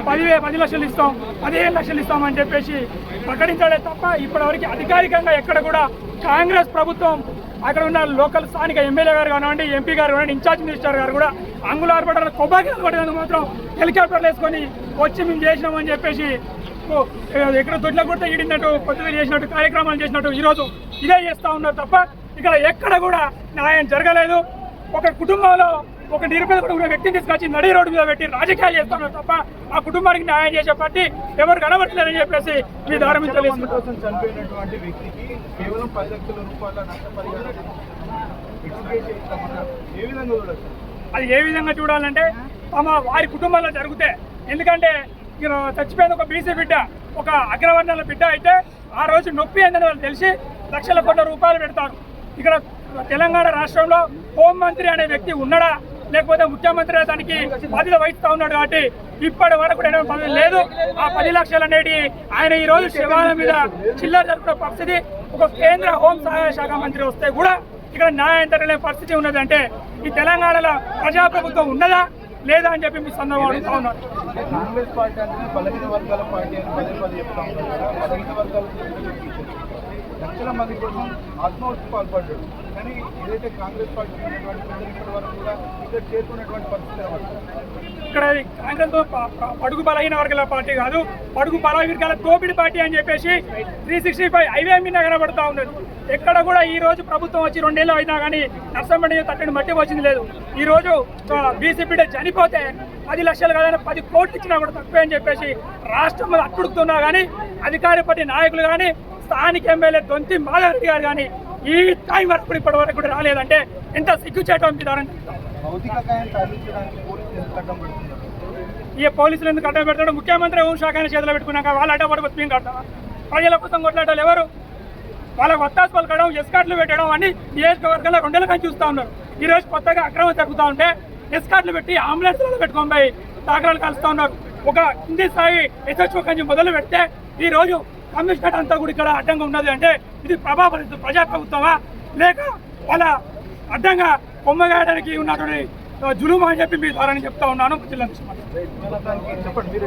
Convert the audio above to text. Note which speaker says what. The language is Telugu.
Speaker 1: 10 లక్షలు ఇస్తాం, 15 లక్షలు ఇస్తామని చెప్పేసి ప్రకటించాడే తప్ప ఇప్పటివరకు అధికారికంగా ఎక్కడ కూడా కాంగ్రెస్ ప్రభుత్వం అక్కడ ఉన్న లోకల్ స్థానిక ఎమ్మెల్యే గారు కానివ్వండి, ఎంపీ గారు కానివ్వండి, ఇన్ఛార్జ్ మినిస్టర్ గారు కూడా అంగుళాలు పడ్డారు, కొబ్బరికాయలు కొట్టేందుకు మాత్రం హెలికాప్టర్లు వేసుకొని వచ్చి మేము చేసినామని చెప్పేసి ఎక్కడ దొడ్ల కొడితే ఈడినట్టు పొద్దుగా చేసినట్టు కార్యక్రమాలు చేసినట్టు ఈరోజు ఇదే చేస్తూ ఉన్నారు తప్ప ఇక్కడ ఎక్కడ కూడా న్యాయం జరగలేదు. ఒక కుటుంబంలో ఒక నిరుపేద వ్యక్తిని తీసుకొచ్చి నడి రోడ్డు మీద పెట్టి రాజకీయాలు చేస్తున్నారు తప్ప ఆ కుటుంబానికి న్యాయం చేసే పార్టీ ఎవరు కనబడలేదని చెప్పేసి మీ ద్వారా
Speaker 2: చనిపోయినటువంటి వ్యక్తికి కేవలం 10 లక్షల రూపాయల నష్టపరిహారం ఏ విధంగా చూడాలి?
Speaker 1: అది ఏ విధంగా చూడాలంటే వారి కుటుంబంలో జరిగితే, ఎందుకంటే చచ్చిపోయిన ఒక బీసీ బిడ్డ, ఒక అగ్రవర్ణాల బిడ్డ అయితే ఆ రోజు నొప్పి ఏందని వాళ్ళు తెలిసి లక్షల కోట్ల రూపాయలు పెడతారు. ఇక్కడ తెలంగాణ రాష్ట్రంలో హోంమంత్రి అనే వ్యక్తి ఉన్నాడా, లేకపోతే ముఖ్యమంత్రి దానికి బాధ్యత వహిస్తూ ఉన్నాడు కాబట్టి ఇప్పటి వరకు పదవి లేదు. ఆ 10 లక్షలు అనేది ఆయన ఈ రోజు శివాల మీద చిల్లర జరుపుకునే పరిస్థితి. ఒక కేంద్ర హోం సహాయ శాఖ మంత్రి వస్తే కూడా ఇక్కడ న్యాయం జరగలేని పరిస్థితి ఉన్నది. అంటే ఈ తెలంగాణలో ప్రజాప్రభుత్వం ఉన్నదా లేదా అని చెప్పి మీ సందర్భం అడుగుతా ఉన్నారు.
Speaker 2: కాంగ్రెస్ పార్టీ అంటే బలహీన వర్గాల పార్టీ అని పదే చెప్తా ఉన్నారు. బలహీన వర్గాలు లక్షల మంది కోసం ఆత్మహత్య పాల్పడ్డాడు. కానీ ఏదైతే కాంగ్రెస్ పార్టీ ఇప్పటి వరకు కూడా ఇక్కడ చేరుకున్నటువంటి పరిస్థితి
Speaker 1: ఇక్కడ కాంగ్రెస్ పడుగు బలహీన వర్గాల పార్టీ కాదు, పడుగు బలహీన వర్గాల దోపిడి పార్టీ అని చెప్పేసి 365 హైవే మీద కనబడతా ఉన్నది. ఎక్కడ కూడా ఈ రోజు ప్రభుత్వం వచ్చి 2 ఏళ్ళు అయినా కానీ నర్సంపేట తట్టని మట్టి వచ్చింది లేదు. ఈ రోజు బీసీ బిడ్డ చనిపోతే 10 లక్షలు కాదని 10 కోట్లు ఇచ్చినా కూడా తక్కువే అని చెప్పేసి రాష్ట్రంలో అట్టుడుతున్నా కానీ అధికార పార్టీ నాయకులు కానీ స్థానిక ఎమ్మెల్యే దొంతి మాధవరెడ్డి గారు కానీ ఈ టైం వరకు ఇప్పటి వరకు కూడా రాలేదంటే ఎంత సిగ్గుచేయటం విధానం. ఈ పోలీసులు ఎందుకు అడ్డం పెడతాడు? ముఖ్యమంత్రి హోంశాఖ చేతిలో పెట్టుకున్నాక వాళ్ళు అడ్డపడిపోతే మేము కడతాం. ప్రజల కోసం కొట్లాడాలి ఎవరు? వాళ్ళకి వత్తాసు పలకడం, ఎస్కాట్లు పెట్టడం అని నియోజకవర్గంలో 2 ఏళ్ళ కానీ చూస్తూ ఉన్నారు. ఈ రోజు కొత్తగా అక్రమం జరుగుతూ ఉంటే ఎస్కాట్లు పెట్టి అంబులెన్స్లలో పెట్టుకొని పోయి దాఖలాలు కలుస్తూ ఉన్నారు. ఒక కింది స్థాయి ఎస్హెచ్ఓ కొంచెం మొదలు పెడితే ఈ రోజు కమిషనర్ అంతా కూడా ఇక్కడ అడ్డంగా ఉన్నది. అంటే ఇది ప్రజాప్రభుత్వమా లేక వాళ్ళ అడ్డంగా కొమ్మగాయడానికి ఉన్నటువంటి జులుము అని చెప్పి మీ ద్వారా చెప్తా ఉన్నాను. జిల్లా
Speaker 2: చెప్పండి.